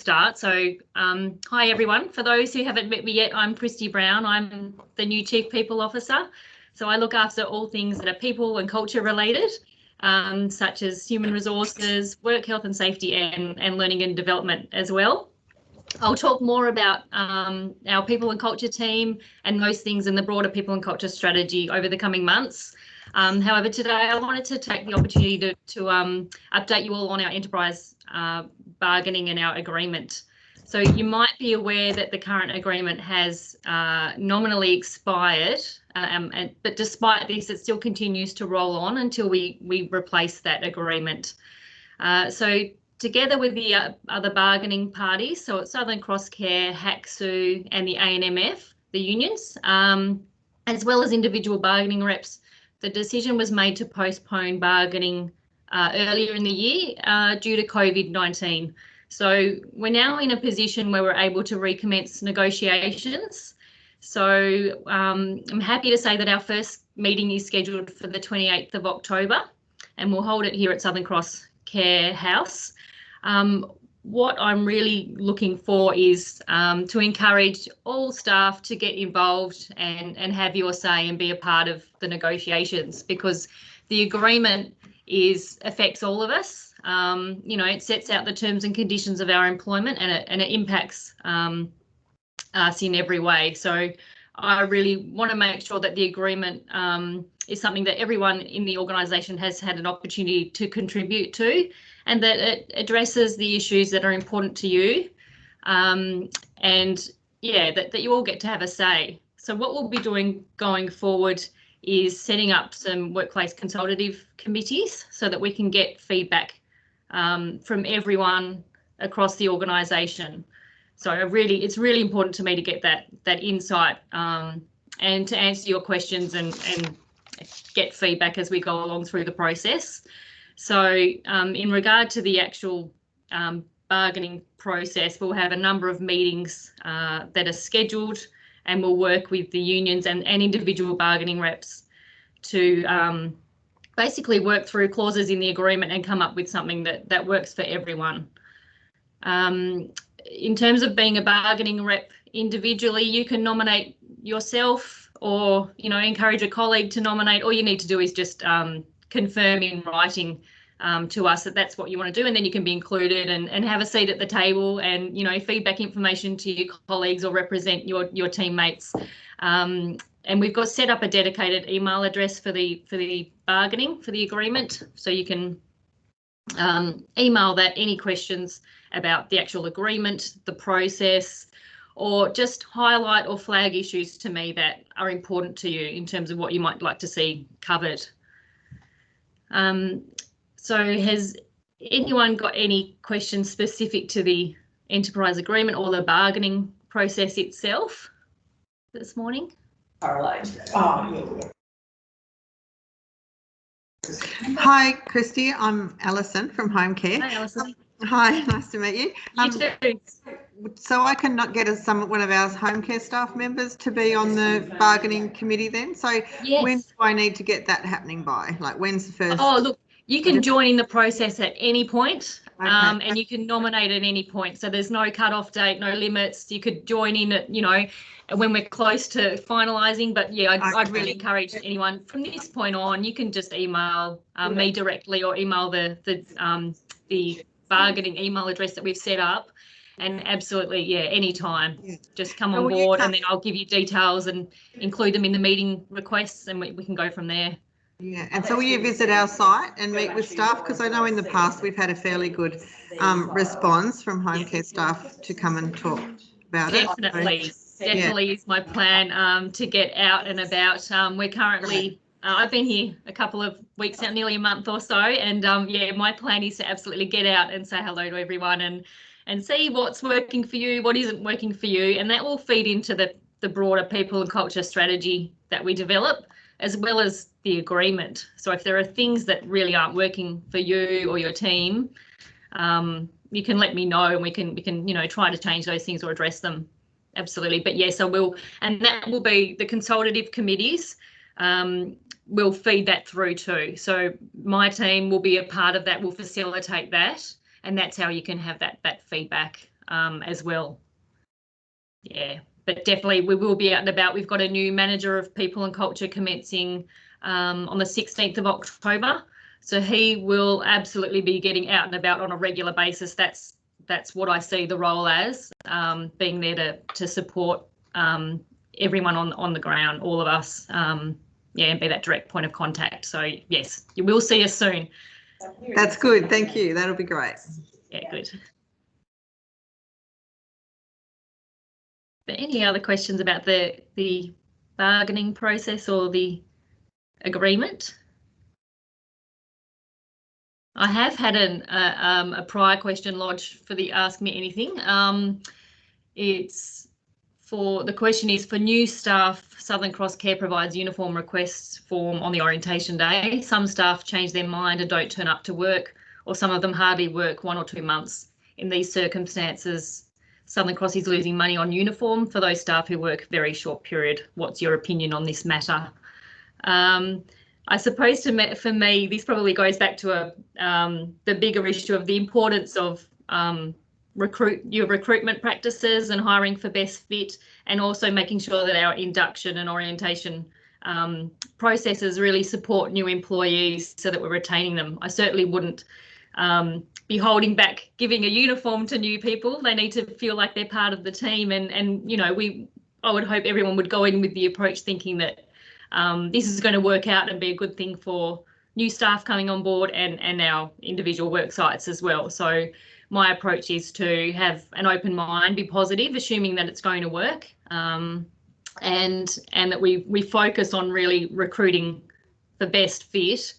start. So hi everyone. For those who haven't met me yet, I'm Christy Brown. I'm the new Chief People Officer. So I look after all things that are people and culture related, such as human resources, work health and safety, and learning and development as well. I'll talk more about our people and culture team and those things in the broader people and culture strategy over the coming months. However, today I wanted to take the opportunity to update you all on our enterprise bargaining and our agreement. So you might be aware that the current agreement has nominally expired, but despite this, it still continues to roll on until we replace that agreement. So together with the other bargaining parties, so it's Southern Cross Care, HACSU and the ANMF, the unions, as well as individual bargaining reps, the decision was made to postpone bargaining earlier in the year due to COVID-19. So we're now in a position where we're able to recommence negotiations. So I'm happy to say that our first meeting is scheduled for the 28th of October, and we'll hold it here at Southern Cross Care House. What I'm really looking for is to encourage all staff to get involved and have your say and be a part of the negotiations, because the agreement affects all of us. You know, it sets out the terms and conditions of our employment, and it impacts us in every way. So I really want to make sure that the agreement is something that everyone in the organisation has had an opportunity to contribute to, and that it addresses the issues that are important to you, and yeah, that you all get to have a say. So what we'll be doing going forward is setting up some workplace consultative committees so that we can get feedback from everyone across the organisation. So it's really important to me to get that insight and to answer your questions and get feedback as we go along through the process. So in regard to the actual bargaining process, we'll have a number of meetings that are scheduled, and we'll work with the unions and individual bargaining reps to basically work through clauses in the agreement and come up with something that works for everyone. In terms of being a bargaining rep individually, you can nominate yourself, or encourage a colleague to nominate. All you need to do is just confirm in writing to us that that's what you want to do, and then you can be included and have a seat at the table and feedback information to your colleagues or represent your teammates. And we've got set up a dedicated email address for the bargaining for the agreement, so you can email that any questions about the actual agreement, the process, or just highlight or flag issues to me that are important to you in terms of what you might like to see covered. So has anyone got any questions specific to the enterprise agreement or the bargaining process itself this morning? Hi, Christy. I'm Alison from Home Care. Hi, Alison. Hi, nice to meet you. You too. So I can not get one of our home care staff members to be on the bargaining committee then. So yes. When do I need to get that happening by? Like, when's the first? Oh, look, you can join in the process at any point, okay. And you can nominate at any point. So there's no cut-off date, no limits. You could join in at, when we're close to finalising. But yeah, I'd really encourage anyone from this point on. You can just email me directly, or email the bargaining email address that we've set up. And absolutely, yeah, anytime, just come on board, and then I'll give you details and include them in the meeting requests, and we can go from there. Yeah, and so will you visit our site and meet with staff? Because I know in the past we've had a fairly good response from home care staff to come and talk about it. Definitely is my plan to get out and about. We're currently, I've been here a couple of weeks now, nearly a month or so, and yeah, my plan is to absolutely get out and say hello to everyone and see what's working for you, what isn't working for you, and that will feed into the broader people and culture strategy that we develop, as well as the agreement. So if there are things that really aren't working for you or your team, you can let me know, and we can try to change those things or address them. Absolutely. But yes, I will, and that will be the consultative committees. Will feed that through too. So my team will be a part of that, will facilitate that, and that's how you can have that feedback as well. Yeah, but definitely we will be out and about. We've got a new manager of people and culture commencing on the 16th of October. So he will absolutely be getting out and about on a regular basis. That's what I see the role as, being there to support everyone on the ground, all of us, yeah, and be that direct point of contact. So yes, you will see us soon. That's good. Thank you. That'll be great. Yeah, good. But any other questions about the bargaining process or the agreement? I have had a prior question lodged for the Ask Me Anything. The question is for new staff. Southern Cross Care provides uniform requests form on the orientation day. Some staff change their mind and don't turn up to work, or some of them hardly work 1 or 2 months. In these circumstances, Southern Cross is losing money on uniform for those staff who work very short period. What's your opinion on this matter? I suppose for me, this probably goes back to the bigger issue of the importance of your recruitment practices and hiring for best fit, and also making sure that our induction and orientation processes really support new employees so that we're retaining them. I certainly wouldn't be holding back giving a uniform to new people. They need to feel like they're part of the team, and you know, I would hope everyone would go in with the approach thinking that this is going to work out and be a good thing for new staff coming on board and our individual work sites as well. So my approach is to have an open mind, be positive, assuming that it's going to work, and that we focus on really recruiting the best fit,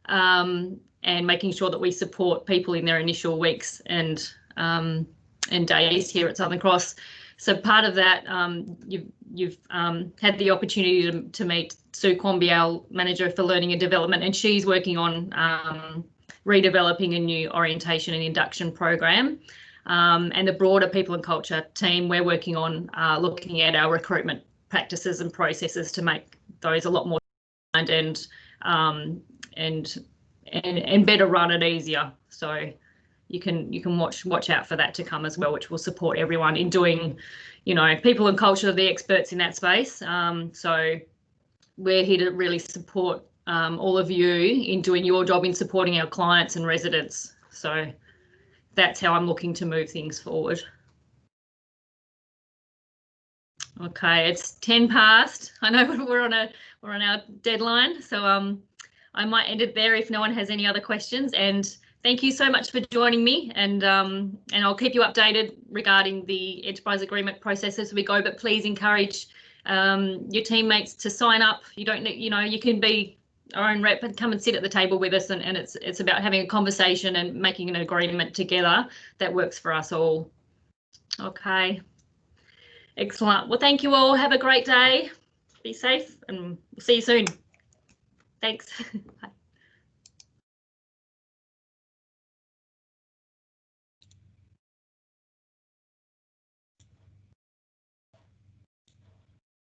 and making sure that we support people in their initial weeks and days here at Southern Cross. So part of that, you've had the opportunity to meet Sue Quamby, our Manager for Learning and Development, and she's working on redeveloping a new orientation and induction program. And the broader people and culture team, we're working on looking at our recruitment practices and processes to make those a lot more and better run and easier. So you can watch out for that to come as well, which will support everyone in doing, you know, people and culture are the experts in that space. So we're here to really support all of you in doing your job in supporting our clients and residents. So that's how I'm looking to move things forward. Okay, it's 10 past. I know we're on our deadline, so I might end it there if no one has any other questions. And thank you so much for joining me, and I'll keep you updated regarding the enterprise agreement process as we go. But please encourage your teammates to sign up. You don't need, you know, you can be our own rep and come and sit at the table with us, and it's about having a conversation and making an agreement together that works for us all. Okay, excellent. Well, thank you all. Have a great day. Be safe, and we'll see you soon. Thanks. Bye.